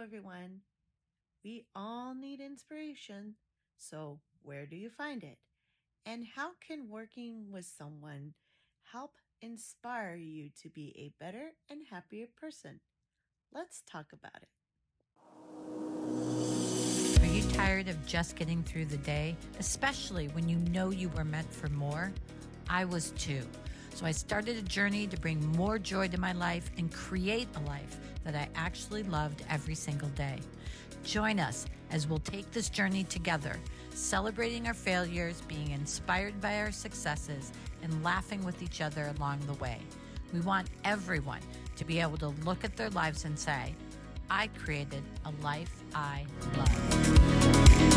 everyone. We all need inspiration. So, where do you find it? And how can working with someone help inspire you to be a better and happier person? Let's talk about it. Are you tired of just getting through the day, especially when you know you were meant for more? I was too. So I started a journey to bring more joy to my life and create a life that I actually loved every single day. Join us as we'll take this journey together, celebrating our failures, being inspired by our successes, and laughing with each other along the way. We want everyone to be able to look at their lives and say, I created a life I love.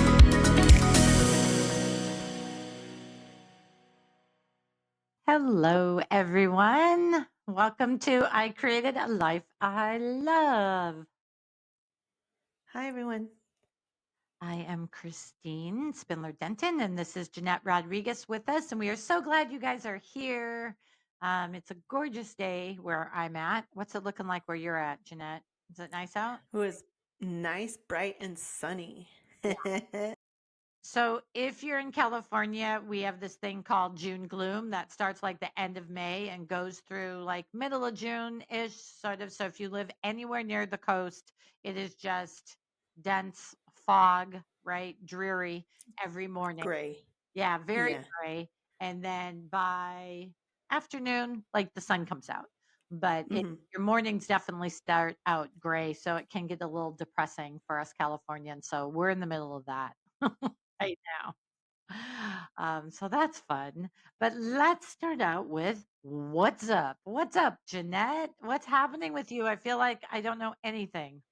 Hello, everyone. Welcome to I Created a Life I Love. Hi, everyone. I am Christine Spindler Denton, and this is Jeanette Rodriguez with us. And we are so glad you guys are here. It's a gorgeous day where I'm at. What's it looking like where you're at, Jeanette? Is it nice out? Who is nice, bright, and sunny? So if you're in California, we have this thing called June gloom that starts like the end of May and goes through like middle of June-ish sort of. So if you live anywhere near the coast, it is just dense fog, right? Dreary every morning. Gray. Yeah, very Yeah. gray. And then by afternoon, like the sun comes out. But Hmm. your mornings definitely start out gray, so it can get a little depressing for us Californians. So we're in the middle of that right now. So that's fun. But let's start out with what's up? What's up, Jeanette? What's happening with you? I feel like I don't know anything.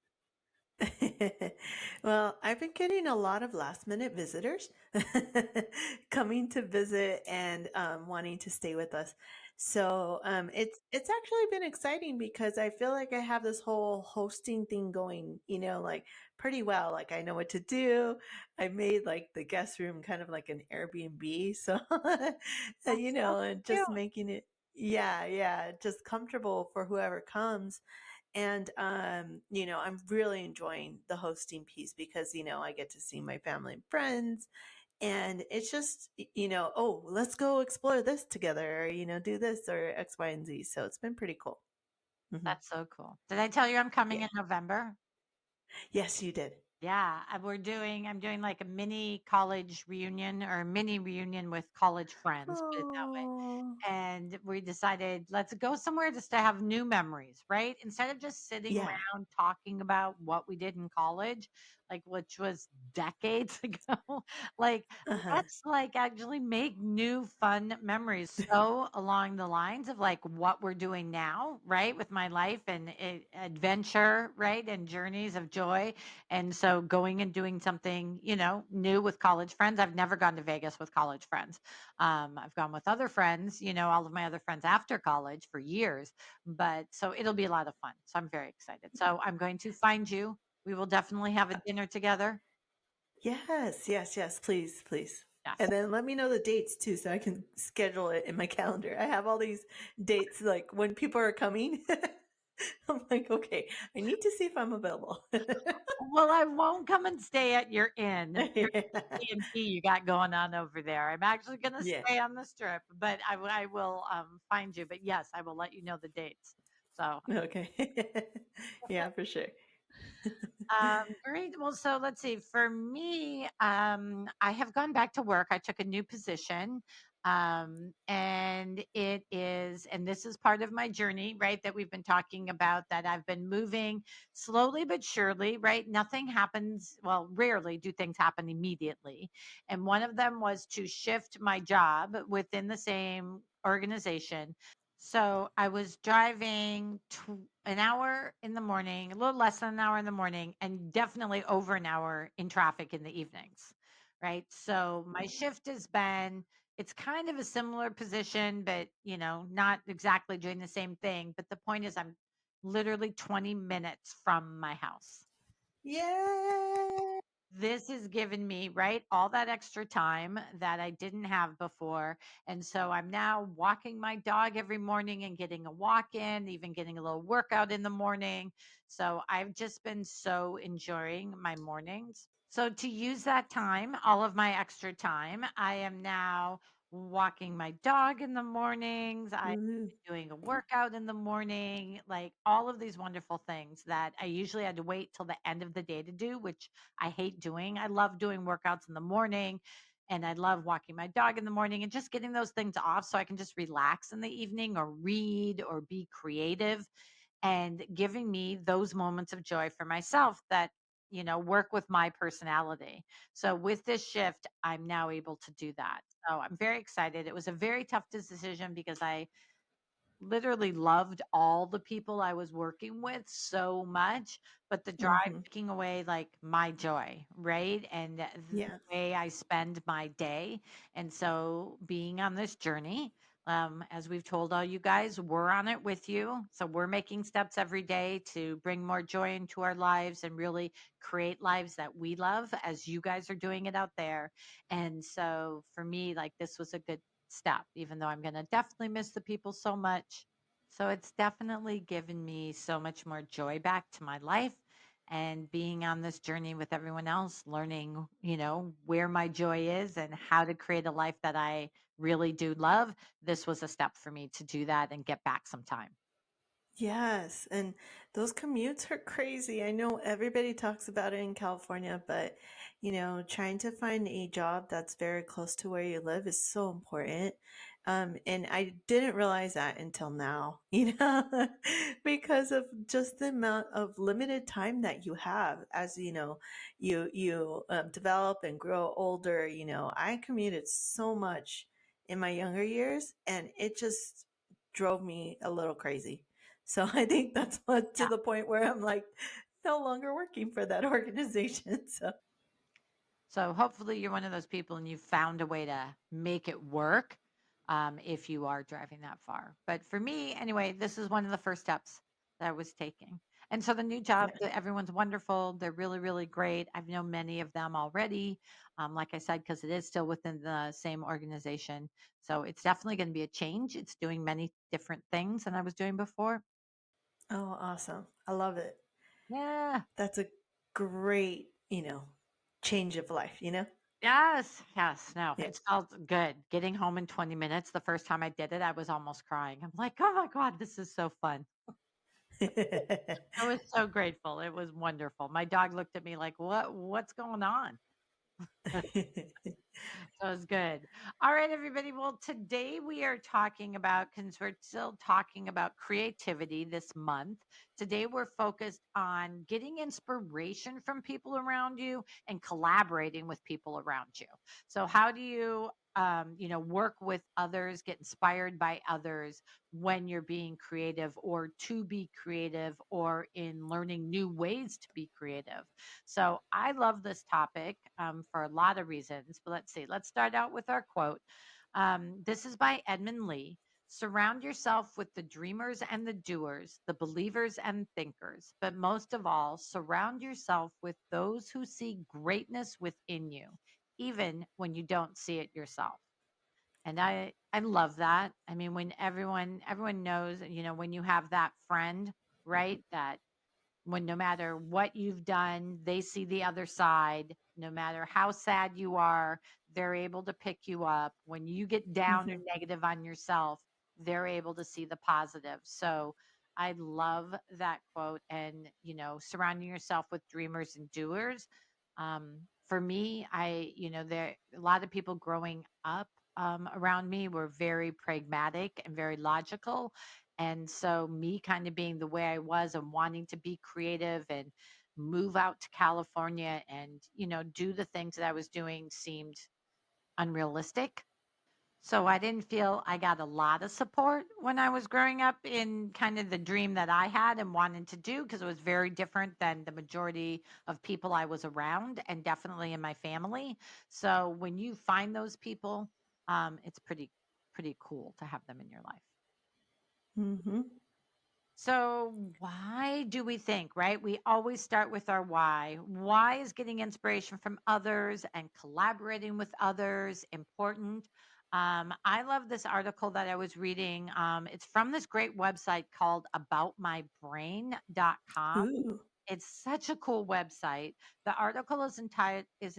Well, I've been getting a lot of last minute visitors coming to visit and wanting to stay with us. So it's actually been exciting because I feel like I have this whole hosting thing going, like pretty well. Like I know what to do. I made like the guest room kind of like an Airbnb, so That's so and cute. just making it, yeah, just comfortable for whoever comes. And I'm really enjoying the hosting piece because I get to see my family and friends, and it's just oh, let's go explore this together, or do this or X, Y, and Z. So it's been pretty cool. Hmm. That's so cool. Did I tell you I'm coming Yeah. in November? Yes, you did. Yeah, I'm doing like a mini college reunion or a mini reunion with college friends, put it that way. Oh, And we decided let's go somewhere just to have new memories, right? Instead of just sitting yeah. around talking about what we did in college, like which was decades ago, like Uh-huh. let's like actually make new fun memories. So along the lines of like what we're doing now, right? With my life and adventure, right? And journeys of joy. And so going and doing something, new with college friends. I've never gone to Vegas with college friends. I've gone with other friends, all of my other friends after college for years. But so it'll be a lot of fun. So I'm very excited. So I'm going to find you. We will definitely have a dinner together. Yes, yes, yes, please, please. Yes. And then let me know the dates too, so I can schedule it in my calendar. I have all these dates, like when people are coming. I'm like, okay, I need to see if I'm available. Well, I won't come and stay at your inn, your B&B you got going on over there. I'm actually going to Yeah. stay on the strip, but I will find you. But yes, I will let you know the dates. So Okay. Yeah, for sure. Great. Well, so let's see. For me, I have gone back to work. I took a new position. And it is, and this is part of my journey, right? That we've been talking about, that I've been moving slowly but surely, right? Nothing happens, well, rarely do things happen immediately. And one of them was to shift my job within the same organization. So I was driving an hour in the morning, a little less than an hour in the morning, and definitely over an hour in traffic in the evenings. Right. So my shift has been, it's kind of a similar position, but, not exactly doing the same thing. But the point is, I'm literally 20 minutes from my house. Yay! this has given me, right, all that extra time that I didn't have before. And so I'm now walking my dog every morning and getting a walk in, even getting a little workout in the morning. So I've just been so enjoying my mornings. So to use that time, all of my extra time, I am now walking my dog in the mornings. I Woo. doing a workout in the morning, like all of these wonderful things that I usually had to wait till the end of the day to do, which I hate doing. I love doing workouts in the morning and I love walking my dog in the morning and just getting those things off so I can just relax in the evening or read or be creative and giving me those moments of joy for myself that work with my personality. So with this shift, I'm now able to do that. So I'm very excited. It was a very tough decision because I literally loved all the people I was working with so much, but the drive Mhm. taking away like my joy, right? And the Yeah. way I spend my day. And so being on this journey, as we've told all you guys, we're on it with you. So we're making steps every day to bring more joy into our lives and really create lives that we love as you guys are doing it out there. And so for me, like this was a good step, even though I'm going to definitely miss the people so much. So it's definitely given me so much more joy back to my life and being on this journey with everyone else, learning, where my joy is and how to create a life that I really do love. This was a step for me to do that and get back some time. Yes, and those commutes are crazy. I know everybody talks about it in California, but trying to find a job that's very close to where you live is so important. And I didn't realize that until now, because of just the amount of limited time that you have as you develop and grow older. I commuted so much in my younger years, and it just drove me a little crazy. So I think that's what to the point where I'm like no longer working for that organization. So So hopefully you're one of those people and you've found a way to make it work if you are driving that far. But for me, anyway, this is one of the first steps that I was taking. And so the new job, yeah. everyone's wonderful. They're really, really great. I've known many of them already. Like I said, because it is still within the same organization. So it's definitely going to be a change. It's doing many different things than I was doing before. Oh, awesome. I love it. Yeah. That's a great, change of life. Yes, yes. No, Yeah. it felt good. Getting home in 20 minutes, the first time I did it, I was almost crying. I'm like, "Oh my god, this is so fun." I was so grateful. It was wonderful. My dog looked at me like, what's going on?" So it was good. All right, everybody. Well, today we are talking about, because we're still talking about creativity this month. Today we're focused on getting inspiration from people around you and collaborating with people around you. So, how do you, work with others, get inspired by others when you're being creative or to be creative or in learning new ways to be creative? So I love this topic for a lot of reasons. But let's see, let's start out with our quote. This is by Edmund Lee. Surround yourself with the dreamers and the doers, the believers and thinkers. But most of all, surround yourself with those who see greatness within you, even when you don't see it yourself. And I love that. I mean, when everyone knows, when you have that friend, right? That when no matter what you've done, they see the other side. No matter how sad you are, they're able to pick you up. When you get down or Mhm. negative on yourself, they're able to see the positive. So I love that quote. And, surrounding yourself with dreamers and doers. For me, there a lot of people growing up around me were very pragmatic and very logical, and so me kind of being the way I was and wanting to be creative and move out to California and, do the things that I was doing seemed unrealistic. So I didn't feel I got a lot of support when I was growing up in kind of the dream that I had and wanted to do because it was very different than the majority of people I was around and definitely in my family. So when you find those people, it's pretty cool to have them in your life. Mhm. So, why do we think, right? We always start with our why. Why is getting inspiration from others and collaborating with others important? I love this article that I was reading. It's from this great website called aboutmybrain.com. Ooh. It's such a cool website. The article is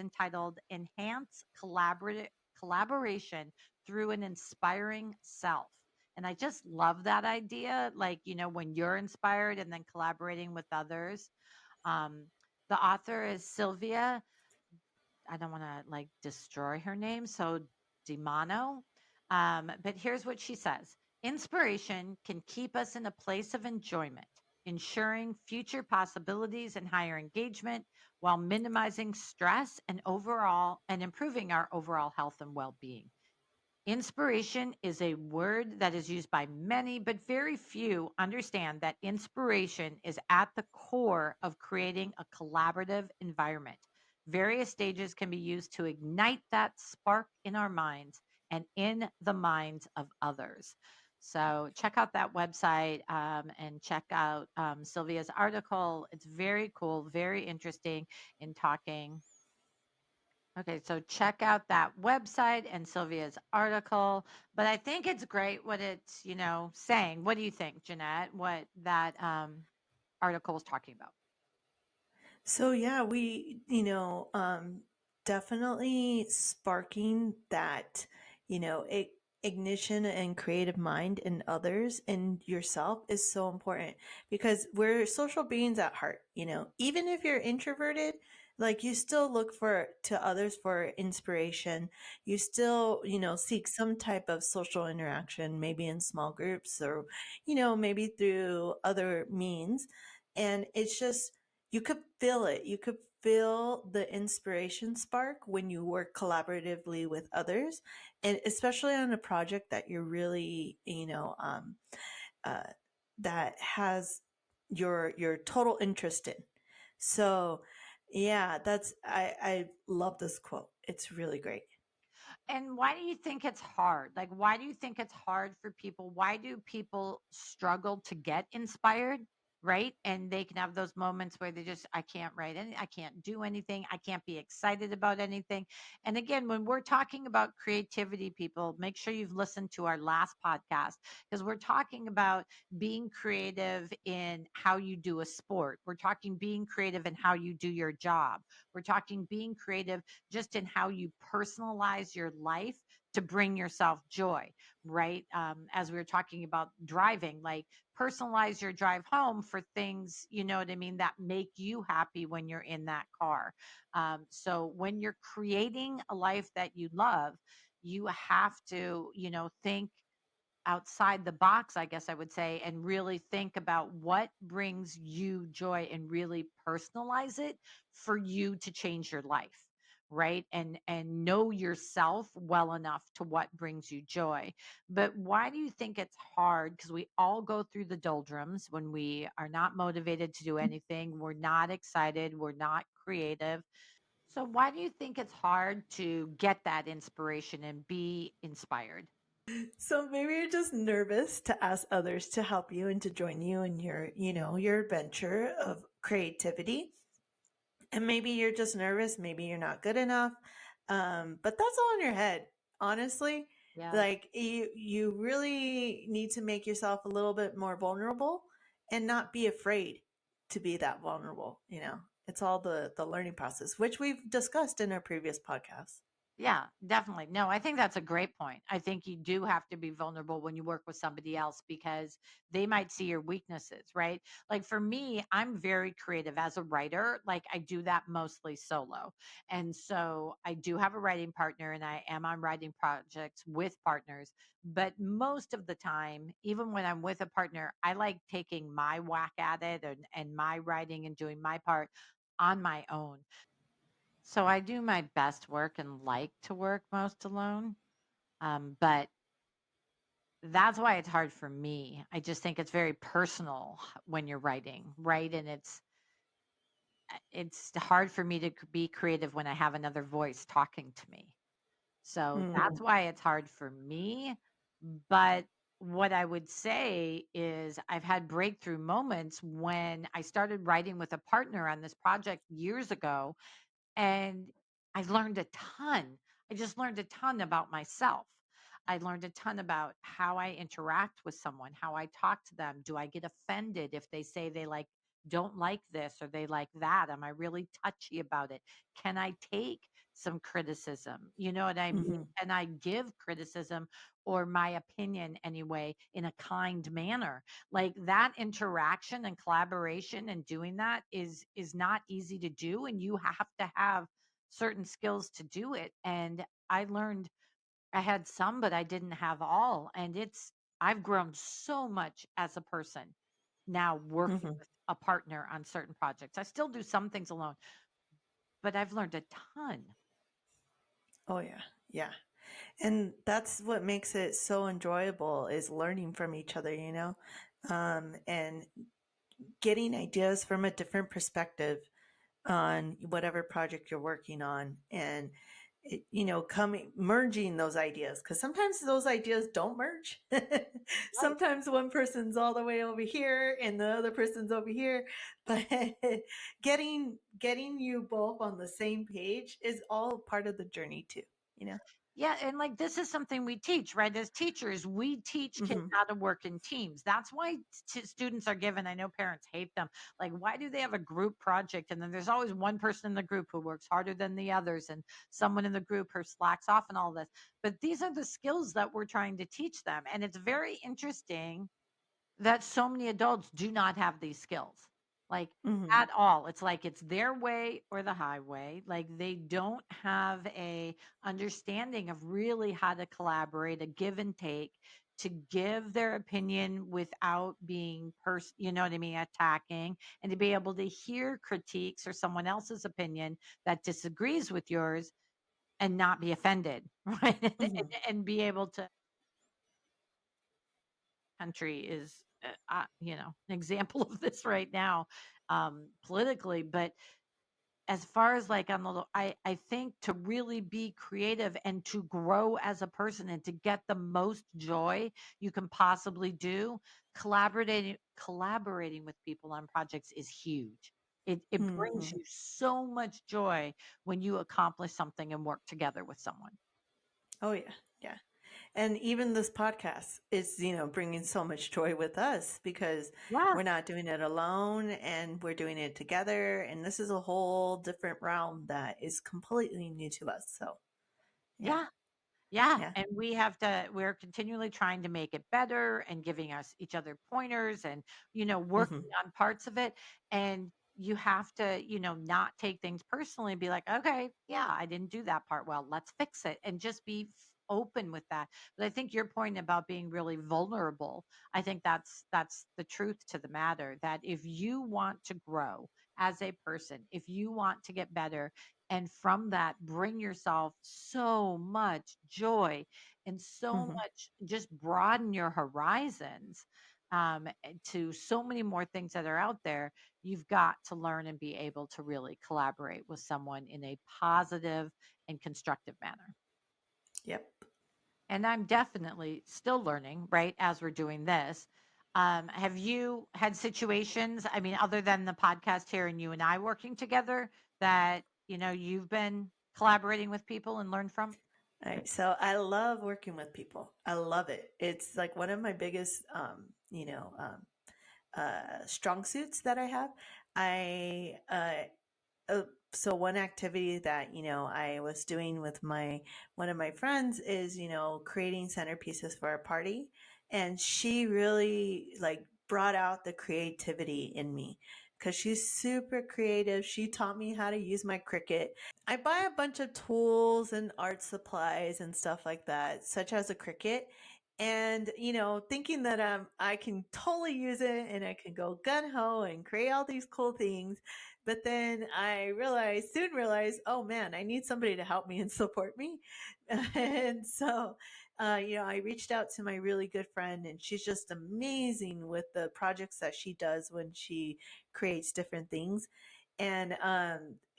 entitled "Enhance Collaboration Through an Inspiring Self." And I just love that idea. Like, when you're inspired and then collaborating with others. Um, the author is Sylvia. I don't want to like destroy her name. So Dimano. But here's what she says: inspiration can keep us in a place of enjoyment, ensuring future possibilities and higher engagement while minimizing stress and improving our overall health and well-being. Inspiration is a word that is used by many, but very few understand that inspiration is at the core of creating a collaborative environment. Various stages can be used to ignite that spark in our minds and in the minds of others. So, check out that website and check out Sylvia's article. It's very cool, very interesting in talking. Okay, so check out that website and Sylvia's article. But I think it's great what it's, saying. What do you think, Jeanette? What that article is talking about? So yeah, definitely sparking that, ignition and creative mind in others and yourself is so important because we're social beings at heart, even if you're introverted, like you still look for to others for inspiration. You still, seek some type of social interaction, maybe in small groups or, maybe through other means. And it's just, you could feel it. You could feel the inspiration spark when you work collaboratively with others, and especially on a project that you're really, uh, that has your total interest in. So, yeah, I love this quote. It's really great. And why do you think it's hard? Like, why do you think it's hard for people? Why do people struggle to get inspired? Right. And they can have those moments where I can't write any, I can't do anything, I can't be excited about anything. And again, when we're talking about creativity, people, make sure you've listened to our last podcast because we're talking about being creative in how you do a sport. We're talking being creative in how you do your job. We're talking being creative just in how you personalize your life to bring yourself joy, right? As we were talking about driving, like personalize your drive home for things, you know what I mean, that make you happy when you're in that car. So when you're creating a life that you love, you have to, think outside the box, I guess I would say, and really think about what brings you joy and really personalize it for you to change your life, right? And know yourself well enough to what brings you joy. But why do you think it's hard? Because we all go through the doldrums when we are not motivated to do anything, we're not excited, we're not creative. So why do you think it's hard to get that inspiration and be inspired? So maybe you're just nervous to ask others to help you and to join you in your adventure of creativity. And maybe you're just nervous, maybe you're not good enough. But that's all in your head, honestly. Yeah. Like you really need to make yourself a little bit more vulnerable and not be afraid to be that vulnerable. It's all the learning process, which we've discussed in our previous podcasts. Yeah, definitely. No, I think that's a great point. I think you do have to be vulnerable when you work with somebody else because they might see your weaknesses, right? Like for me, I'm very creative as a writer. Like I do that mostly solo. And so I do have a writing partner and I am on writing projects with partners. But most of the time, even when I'm with a partner, I like taking my whack at it and my writing and doing my part on my own. So I do my best work and like to work most alone. But that's why it's hard for me. I just think it's very personal when you're writing, right? And it's hard for me to be creative when I have another voice talking to me. So that's Hmm. why it's hard for me. But what I would say is I've had breakthrough moments when I started writing with a partner on this project years ago, and I learned a ton. I just learned a ton about myself. I learned a ton about how I interact with someone, how I talk to them. Do I get offended if they say they don't like this or they like that? Am I really touchy about it? Can I take some criticism? You know what I mean? Mhm. Can I give criticism or my opinion anyway in a kind manner? Like that interaction and collaboration and doing that is not easy to do, and you have to have certain skills to do it. And I learned I had some, but I didn't have all. And I've grown so much as a person now working Mhm. with a partner on certain projects. I still do some things alone, but I've learned a ton. Oh yeah. Yeah. And that's what makes it so enjoyable is learning from each other, and getting ideas from a different perspective on whatever project you're working on, and coming merging those ideas, because sometimes those ideas don't merge. Right. Sometimes one person's all the way over here and the other person's over here, but getting you both on the same page is all part of the journey too, you know. Yeah, and like this is something we teach, right? As teachers, we teach kids Hmm. how to work in teams. That's why students are given. I know parents hate them. Like, why do they have a group project? And then there's always one person in the group who works harder than the others, and someone in the group who slacks off, and all this. But these are the skills that we're trying to teach them. And it's very interesting that so many adults do not have these skills, like, Hmm. at all. It's like it's their way or the highway. Like, they don't have a understanding of really how to collaborate, a give and take, to give their opinion without being you know what I mean, attacking, and to be able to hear critiques or someone else's opinion that disagrees with yours and not be offended, right? Hmm. And be able to country is, an example of this right now, politically. But as far as like on the, I think to really be creative and to grow as a person and to get the most joy you can possibly do, collaborating with people on projects is huge. It brings Hmm. you so much joy when you accomplish something and work together with someone. Oh yeah. Yeah. And even this podcast is, bringing so much joy with us because Yeah, we're not doing it alone and we're doing it together. And this is a whole different realm that is completely new to us. So, yeah, yeah. Yeah, yeah. and we're continually trying to make it better and giving us each other pointers and, working Hmm. on parts of it. And you have to, not take things personally and be like, okay, yeah, I didn't do that part well. Let's fix it and just be open with that. But I think your point about being really vulnerable, I think that's the truth to the matter, that if you want to grow as a person, if you want to get better, and from that bring yourself so much joy and so Hmm. much, just broaden your horizons, to so many more things that are out there. You've got to learn and be able to really collaborate with someone in a positive and constructive manner. Yep. And I'm definitely still learning, right, as we're doing this. Have you had situations, I mean, other than the podcast here and you and I working together, that, you've been collaborating with people and learned from? All right. So I love working with people. I love it. It's like one of my biggest, strong suits that I have. I, so one activity that I was doing with my one of my friends is creating centerpieces for a party, and she really like brought out the creativity in me because she's super creative. She taught me how to use my Cricut. I buy a bunch of tools and art supplies and stuff like that, such as a Cricut. And, thinking that I can totally use it and I can go gun ho and create all these cool things. But then I soon realized, oh man, I need somebody to help me and support me. And so, I reached out to my really good friend, and she's just amazing with the projects that she does when she creates different things. And,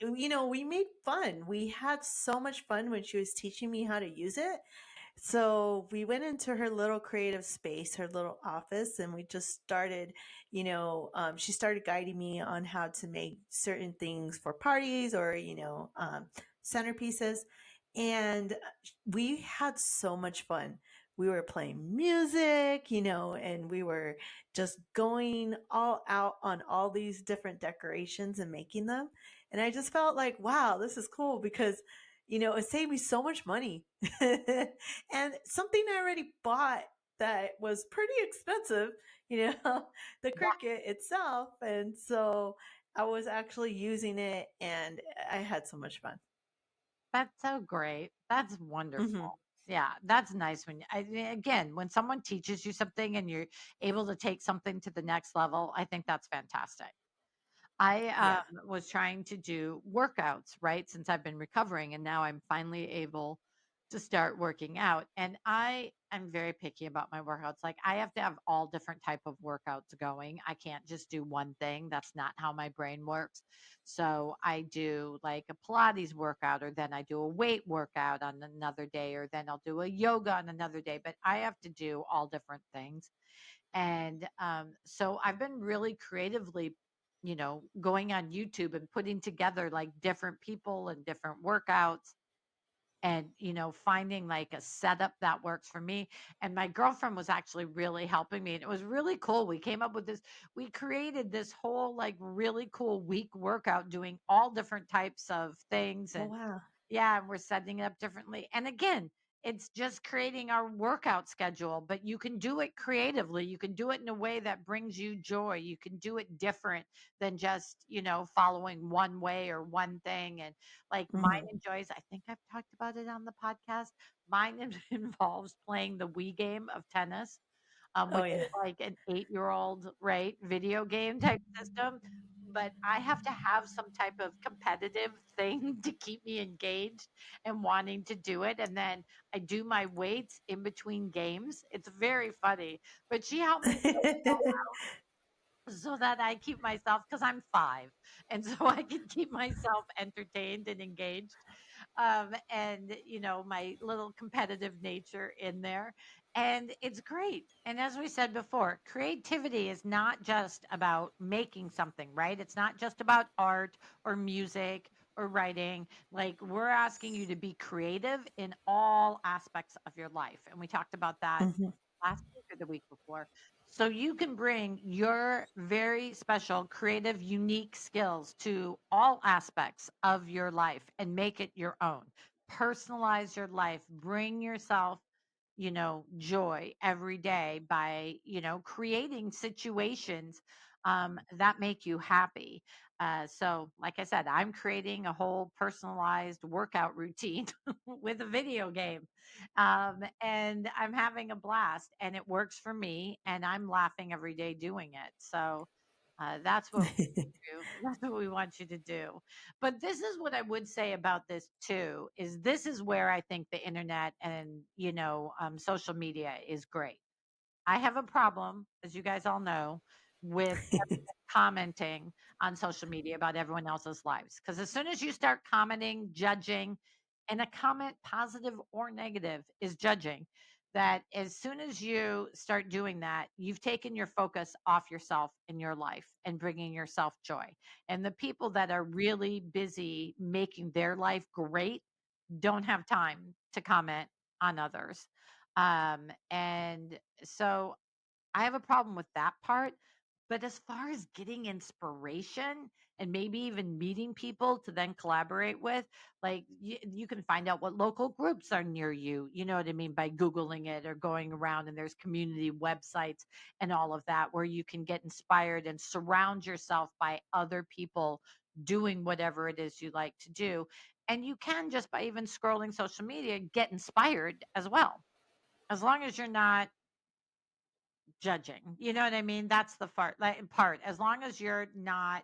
we made fun. We had so much fun when she was teaching me how to use it. So we went into her little creative space, her little office, and we just started, she started guiding me on how to make certain things for parties or, centerpieces. And we had so much fun. We were playing music, and we were just going all out on all these different decorations and making them. And I just felt like, wow, this is cool because, it saved me so much money. And something I already bought that was pretty expensive, the Cricut itself. And so I was actually using it and I had so much fun. That's so great. That's Hmm. wonderful. Yeah, that's nice when again, when someone teaches you something and you're able to take something to the next level, I think that's fantastic. I Yeah. was trying to do workouts, right? Since I've been recovering, and now I'm finally able to start working out. And I am very picky about my workouts. Like I have to have all different type of workouts going. I can't just do one thing. That's not how my brain works. So I do like a Pilates workout, or then I do a weight workout on another day, or then I'll do a yoga on another day. But I have to do all different things. And so I've been really creatively, going on YouTube and putting together like different people and different workouts and, finding like a setup that works for me. And my girlfriend was actually really helping me. And it was really cool. We came up with this, we created this whole like really cool week workout doing all different types of things. Oh, And wow. yeah, and we're setting it up differently. And again, it's just creating our workout schedule, but you can do it creatively. You can do it in a way that brings you joy. You can do it different than just, following one way or one thing. And like mine Hmm. enjoys, I think I've talked about it on the podcast. Mine involves playing the Wii game of tennis, Oh, which yeah. is like an 8-year-old, right, video game type system. But I have to have some type of competitive thing to keep me engaged and wanting to do it. And then I do my weights in between games. It's very funny. But she helped me so that I keep myself, because I'm 5, and so I can keep myself entertained and engaged, and my little competitive nature in there, and it's great. And as we said before, creativity is not just about making something, right? It's not just about art or music or writing. Like we're asking you to be creative in all aspects of your life, and we talked about that Hmm. last week or the week before. So you can bring your very special, creative, unique skills to all aspects of your life and make it your own. Personalize your life, bring yourself, joy every day by, creating situations that make you happy. So, like I said, I'm creating a whole personalized workout routine with a video game, and I'm having a blast, and it works for me, and I'm laughing every day doing it. So that's what we do. That's what we want you to do. But this is what I would say about this too: is this is where I think the internet and social media is great. I have a problem, as you guys all know, with commenting on social media about everyone else's lives. Because as soon as you start commenting, judging, and a comment, positive or negative, is judging, that as soon as you start doing that, you've taken your focus off yourself in your life and bringing yourself joy. And the people that are really busy making their life great don't have time to comment on others. And so I have a problem with that part. But as far as getting inspiration and maybe even meeting people to then collaborate with, like you can find out what local groups are near you. You know what I mean? By Googling it or going around, and there's community websites and all of that where you can get inspired and surround yourself by other people doing whatever it is you like to do. And you can, just by even scrolling social media, get inspired as well, as long as you're not judging. You know what I mean? That's the part. As long as you're not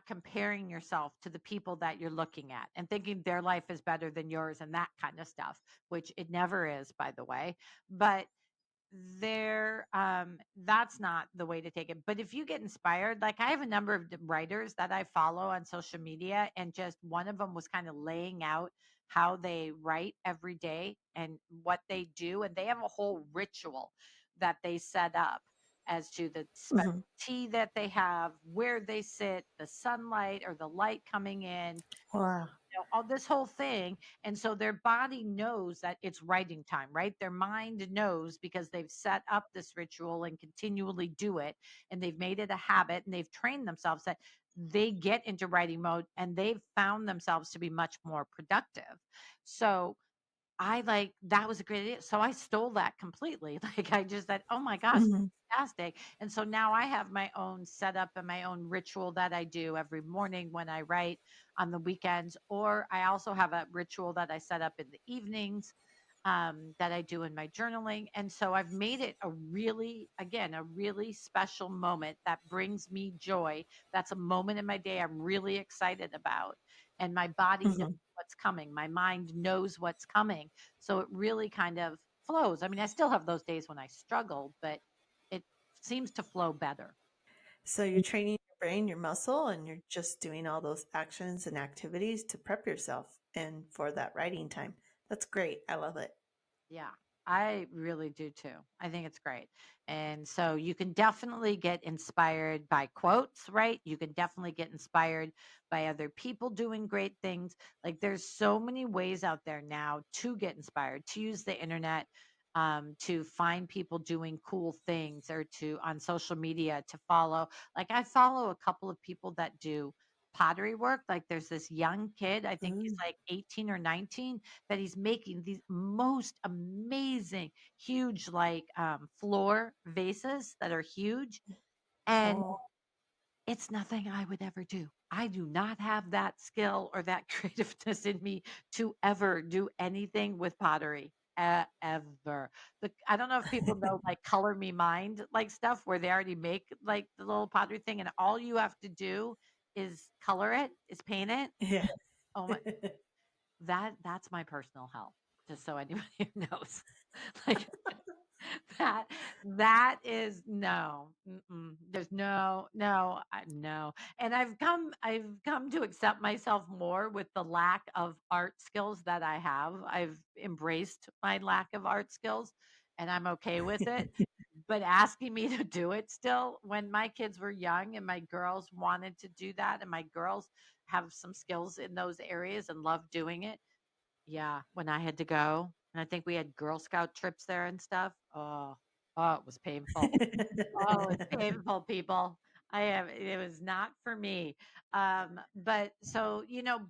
comparing yourself to the people that you're looking at and thinking their life is better than yours and that kind of stuff, which it never is, by the way. But that's not the way to take it. But if you get inspired, like I have a number of writers that I follow on social media, and just one of them was kind of laying out how they write every day and what they do. And they have a whole ritual that they set up as to the special Mhm. tea that they have, where they sit, the sunlight or the light coming in, Wow. all this whole thing. And so their body knows that it's writing time, right? Their mind knows because they've set up this ritual and continually do it. And they've made it a habit and they've trained themselves that they get into writing mode and they've found themselves to be much more productive. So I like that was a great idea. So I stole that completely. Like I just said, "Oh my gosh, Mhm. fantastic." And so now I have my own setup and my own ritual that I do every morning when I write on the weekends, or I also have a ritual that I set up in the evenings that I do in my journaling. And so I've made it a really, again, a really special moment that brings me joy. That's a moment in my day I'm really excited about. And my body knows Mhm. what's coming. My mind knows what's coming. So it really kind of flows. I mean, I still have those days when I struggle, but it seems to flow better. So you're training your brain, your muscle, and you're just doing all those actions and activities to prep yourself and for that writing time. That's great. I love it. Yeah, I really do too. I think it's great. And so you can definitely get inspired by quotes, right? You can definitely get inspired by other people doing great things. Like there's so many ways out there now to get inspired, to use the internet, to find people doing cool things or to on social media to follow. Like I follow a couple of people that do pottery work. Like there's this young kid, I think he's Ooh. like 18 or 19, that he's making these most amazing, huge, like floor vases that are huge. And Oh. it's nothing I would ever do. I do not have that skill or that creativeness in me to ever do anything with pottery. Ever. I don't know if people know like color me mind like stuff where they already make like the little pottery thing and all you have to do is color it, is paint it. Yeah. Oh my, that's my personal hell, just so anybody knows. Like that that is no, there's no. And I've come to accept myself more with the lack of art skills that I have. I've embraced my lack of art skills and I'm okay with it. But asking me to do it still when my kids were young and my girls wanted to do that and my girls have some skills in those areas and love doing it. Yeah, when I had to go, and I think we had Girl Scout trips there and stuff. Oh, it was painful. Oh, it's painful, people. It was not for me. But so,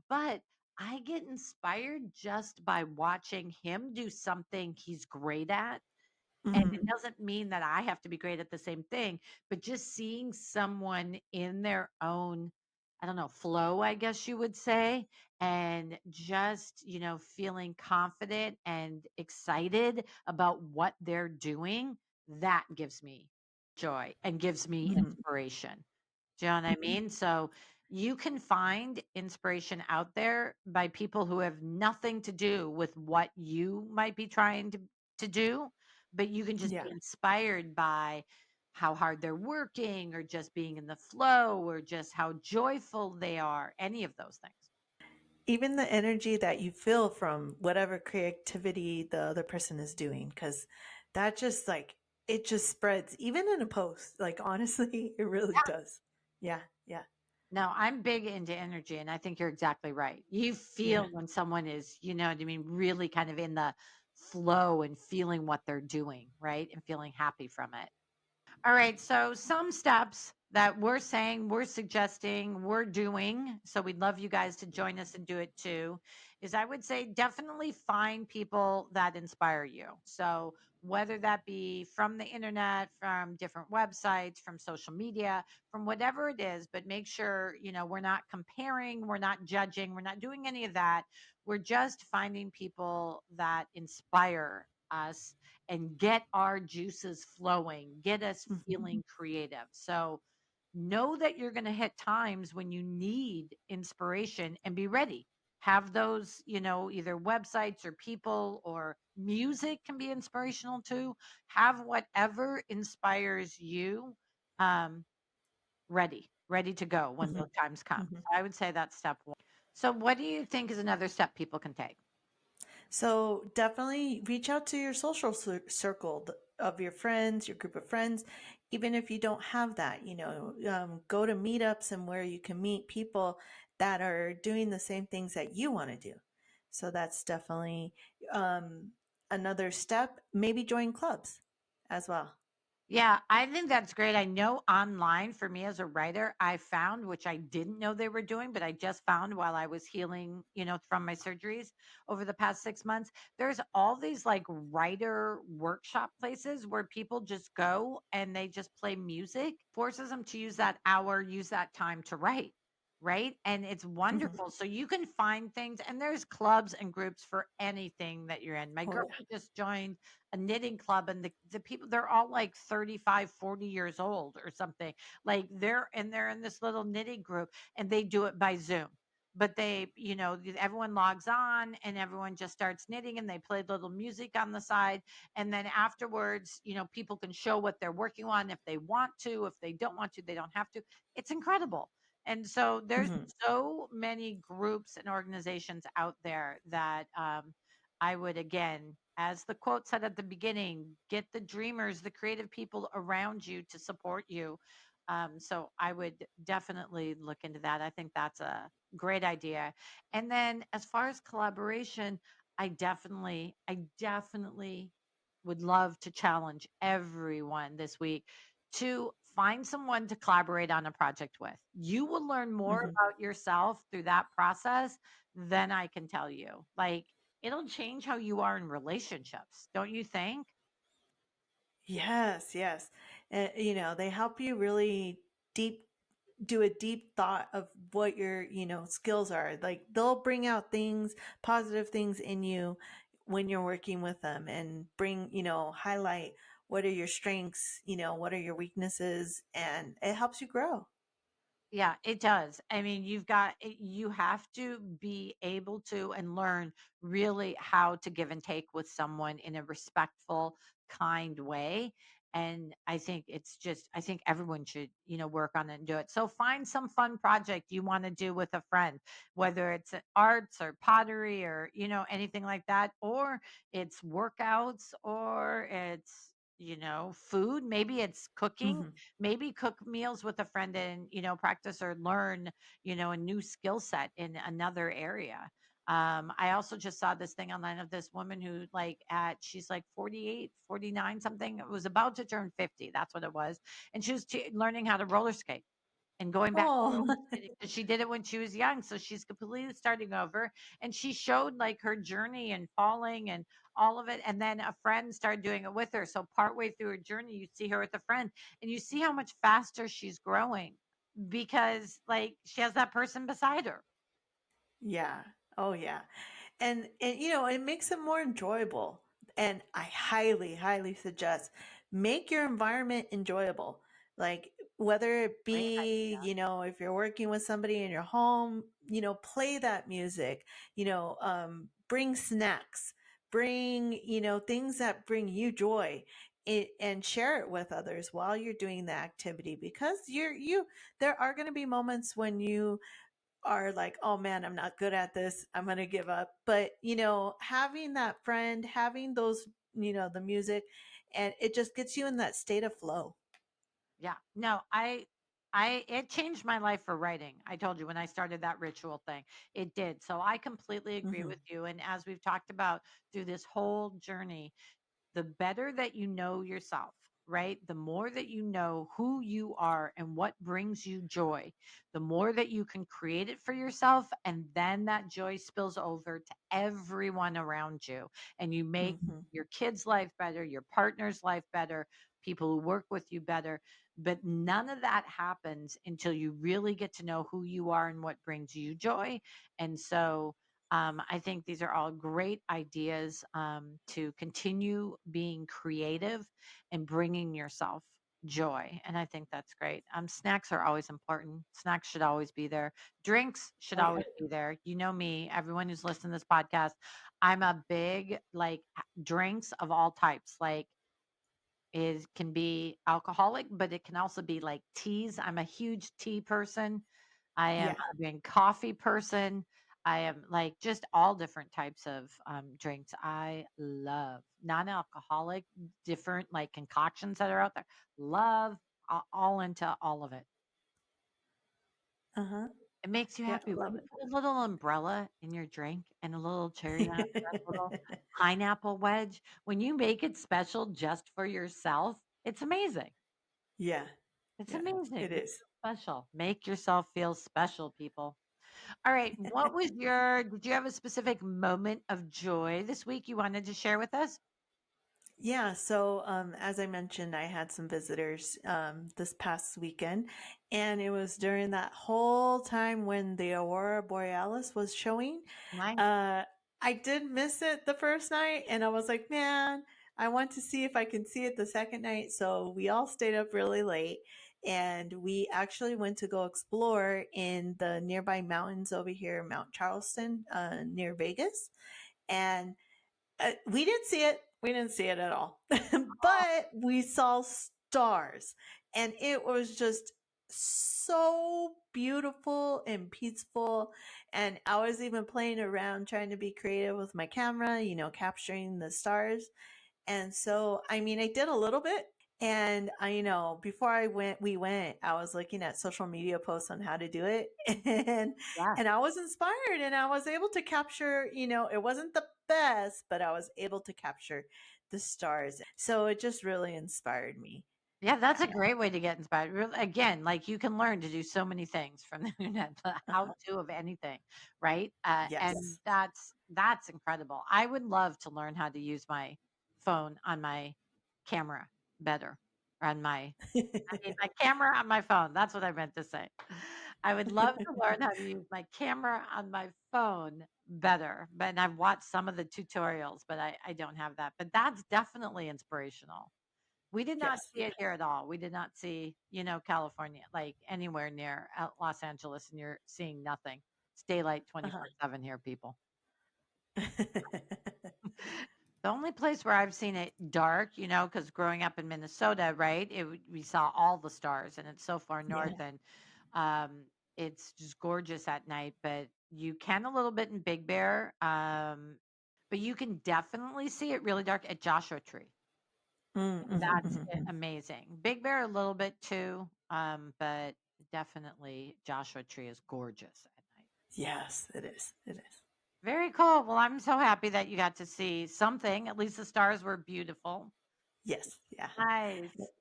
but I get inspired just by watching him do something he's great at, and it Mhm. doesn't mean that I have to be great at the same thing, but just seeing someone in their own, I don't know, flow, I guess you would say, and just, feeling confident and excited about what they're doing, that gives me joy and gives me Mhm. inspiration. Do you know what I mean? So you can find inspiration out there by people who have nothing to do with what you might be trying to do, but you can just Yeah. be inspired by how hard they're working or just being in the flow or just how joyful they are, any of those things. Even the energy that you feel from whatever creativity the other person is doing, because that just like it just spreads even in a post. Like honestly, it really does. Yeah, yeah, No, I'm big into energy, and I think you're exactly right. You yeah. feel when someone is, you know what I mean, really kind of in the flow and feeling what they're doing, right? And feeling happy from it. All right. So, some steps that we're saying, we're suggesting, we're doing. So, we'd love you guys to join us and do it too. Is I would say definitely find people that inspire you. So, whether that be from the internet, from different websites, from social media, from whatever it is, but make sure, we're not comparing, we're not judging, we're not doing any of that. We're just finding people that inspire us and get our juices flowing, get us Mhm. feeling creative. So know that you're going to hit times when you need inspiration and be ready. Have those, either websites or people or music can be inspirational too. Have whatever inspires you um, ready to go when Mhm. those times come. Mhm. So I would say that's step one. So, what do you think is another step people can take? So definitely reach out to your social circle of your friends, your group of friends, even if you don't have that, go to meetups and where you can meet people that are doing the same things that you want to do. So that's definitely um, another step. Maybe join clubs as well. Yeah, I think that's great. I know online for me as a writer, I found, which I didn't know they were doing, but I just found while I was healing, from my surgeries over the past 6 months, there's all these like writer workshop places where people just go and they just play music, forces them to use that hour, use that time to write. Right. And it's Hmm. wonderful. So you can find things, and there's clubs and groups for anything that you're in. My Oh, yeah. girlfriend just joined a knitting club, and the people, they're all like 35, 40 years old or something. Like they're in this little knitting group, and they do it by Zoom. But everyone logs on and everyone just starts knitting, and they play little music on the side. And then afterwards, people can show what they're working on if they want to. If they don't want to, they don't have to. It's incredible. And so there's Hmm. so many groups and organizations out there that I would, again, as the quote said at the beginning, get the dreamers, the creative people around you to support you. So I would definitely look into that. I think that's a great idea. And then as far as collaboration, I definitely would love to challenge everyone this week to find someone to collaborate on a project with. You will learn more Hmm. about yourself through that process than I can tell you. Like, it'll change how you are in relationships, don't you think? Yes, yes. They help you really deep do a deep thought of what your skills are. Like they'll bring out things, positive things in you when you're working with them, and bring highlight what are your strengths, what are your weaknesses, and it helps you grow. Yeah, it does. I mean, you have to be able to and learn really how to give and take with someone in a respectful, kind way. And I think everyone should, work on it and do it. So find some fun project you want to do with a friend, whether it's arts or pottery or, anything like that, or it's workouts, or it's, food. Maybe it's cooking. Hmm. Maybe cook meals with a friend and practice or learn a new skill set in another area. I also just saw this thing online of this woman who, like, she's like 48, 49, something, was about to turn 50, that's what it was, and she was learning how to roller skate and going back to Oh. roller skating 'cause she did it when she was young, so she's completely starting over, and she showed, like, her journey and falling and all of it, and then a friend started doing it with her, so partway through her journey, you see her with a friend, and you see how much faster she's growing because, like, she has that person beside her. Yeah. Oh, yeah. And it makes it more enjoyable. And I highly suggest make your environment enjoyable. Like whether it Great be, idea. if you're working with somebody in your home, play that music, bring snacks, bring, things that bring you joy. And share it with others while you're doing the activity, because there are going to be moments when you are like, oh man, I'm not good at this, I'm going to give up. But, having that friend, having those, the music, and it just gets you in that state of flow. Yeah. No, I it changed my life for writing. I told you when I started that ritual thing, it did. So I completely agree Hmm. with you. And as we've talked about through this whole journey, the better that you know yourself, right? The more that you know who you are and what brings you joy, the more that you can create it for yourself. And then that joy spills over to everyone around you. And you make Hmm. your kids' life better, your partner's life better, people who work with you better. But none of that happens until you really get to know who you are and what brings you joy. And so, I think these are all great ideas to continue being creative and bringing yourself joy. And I think that's great. Snacks are always important. Snacks should always be there. Drinks should Oh yeah. always be there. You know me, everyone who's listening to this podcast, I'm a big, like, drinks of all types. Like, it can be alcoholic, but it can also be like teas. I'm a huge tea person. I am Yeah. a big coffee person. I am like just all different types of drinks. I love non-alcoholic, different like concoctions that are out there. Love all into all of it. Uh-huh. It makes you Yeah, happy when love you put a little umbrella in your drink and a little cherry on top, a little it. pineapple wedge. When you make it special just for yourself, it's amazing. Yeah. It's Yeah, amazing. it You is. feel special. Make yourself feel special, people. All right. Did you have a specific moment of joy this week you wanted to share with us? Yeah, so as I mentioned, I had some visitors this past weekend, and it was during that whole time when the Aurora Borealis was showing. Nice. Uh, I did miss it the first night, and I was like, man, I want to see if I can see it the second night. So we all stayed up really late, and we actually went to go explore in the nearby mountains over here, Mount Charleston, near Vegas. And we didn't see it. We didn't see it at all. But we saw stars. And it was just so beautiful and peaceful. And I was even playing around trying to be creative with my camera, capturing the stars. And so, I mean, I did a little bit. And before we went, I was looking at social media posts on how to do it. Yes. And I was inspired and I was able to capture, it wasn't the best, but I was able to capture the stars. So it just really inspired me. Yeah, that's Yeah. a great way to get inspired. Again, like you can learn to do so many things from the internet, the how Uh-huh. to of anything, right? And Yes. that's incredible. I would love to learn how to use my phone on my camera better, or on my my camera on my phone. That's what I meant to say. I would love to learn how to use my camera on my phone better. But and I've watched some of the tutorials, but I don't have that. But that's definitely inspirational. We did not Yes. see it here at all. We did not see, California, like anywhere near Los Angeles, and you're seeing nothing. It's daylight Uh-huh. 24/7 here, people. The only place where I've seen it dark, because growing up in Minnesota, right, we saw all the stars, and it's so far north, Yeah. and um, it's just gorgeous at night. But you can a little bit in Big Bear, but you can definitely see it really dark at Joshua Tree. Mm, mhm, That's mhm, mhm. amazing. Big Bear a little bit too, but definitely Joshua Tree is gorgeous at night. Yes, it is. It is. Very cool. Well, I'm so happy that you got to see something. At least the stars were beautiful. Yes. Yeah. Nice.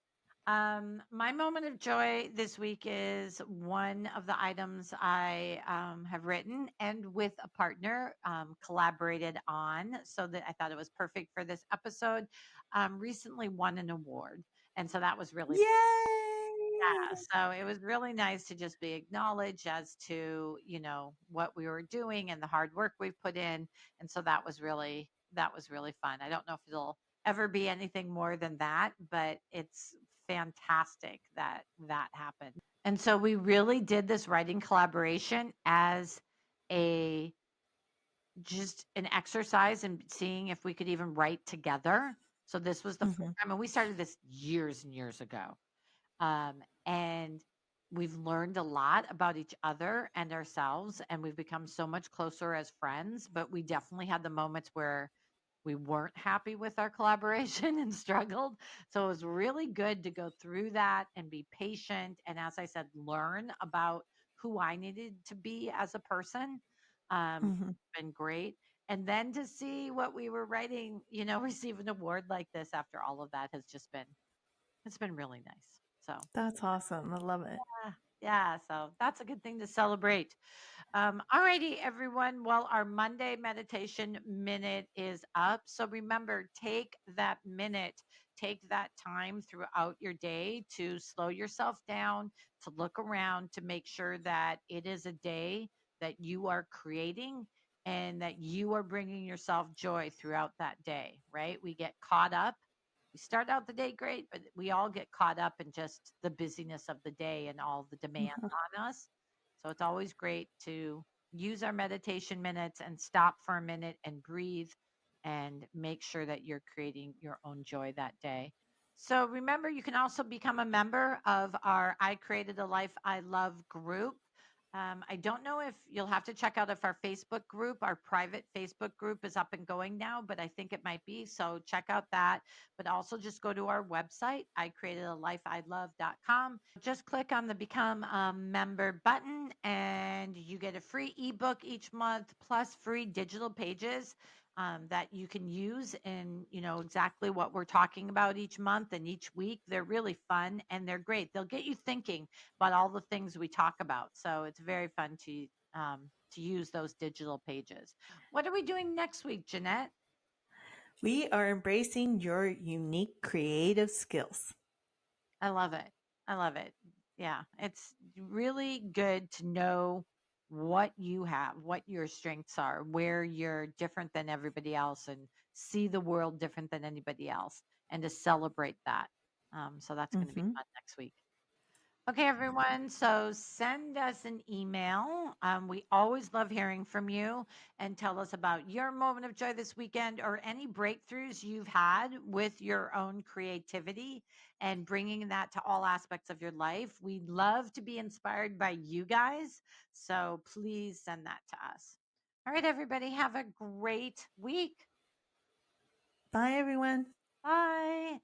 My moment of joy this week is one of the items I have written and with a partner collaborated on, so that I thought it was perfect for this episode. Recently won an award, and so that was really yeah, Yay! so it was really nice to just be acknowledged as to, what we were doing and the hard work we've put in. And so that was really fun. I don't know if it'll ever be anything more than that, but it's fantastic that that happened. And so we really did this writing collaboration as a just an exercise and seeing if we could even write together. So this was the first Mhm, time, and we started this years and years ago. And we've learned a lot about each other and ourselves, and we've become so much closer as friends. But we definitely had the moments where we weren't happy with our collaboration and struggled. So it was really good to go through that and be patient. And as I said, learn about who I needed to be as a person. mhm. Been great. And then to see what we were writing, receive an award like this after all of that has just been, it's been really nice. So That's awesome. I love it. yeah, yeah. So that's a good thing to celebrate. Alrighty, everyone. Well, our Monday meditation minute is up. So remember, take that minute, take that time throughout your day to slow yourself down, to look around, to make sure that it is a day that you are creating and that you are bringing yourself joy throughout that day, right? We get caught up. We start out the day great, but we all get caught up in just the busyness of the day and all the demands Uh-huh. on us. So it's always great to use our meditation minutes and stop for a minute and breathe and make sure that you're creating your own joy that day. So remember, you can also become a member of our I Created a Life I Love group. I don't know if you'll have to check out if our Facebook group, our private Facebook group is up and going now, but I think it might be. So check out that. But also just go to our website, icreatedalifeilove.com. Just click on the become a member button and you get a free ebook each month plus free digital pages that you can use in, exactly what we're talking about each month and each week. They're really fun and they're great. They'll get you thinking about all the things we talk about. So it's very fun to use those digital pages. What are we doing next week, Jeanette? We are embracing your unique creative skills. I love it. I love it. Yeah, it's really good to know what you have, what your strengths are, where you're different than everybody else, and see the world different than anybody else, and to celebrate that. So that's going to be Hmm. fun next week. Okay, everyone. So send us an email. We always love hearing from you and tell us about your moment of joy this weekend or any breakthroughs you've had with your own creativity and bringing that to all aspects of your life. We'd love to be inspired by you guys. So please send that to us. All right, everybody. Have a great week. Bye, everyone. Bye.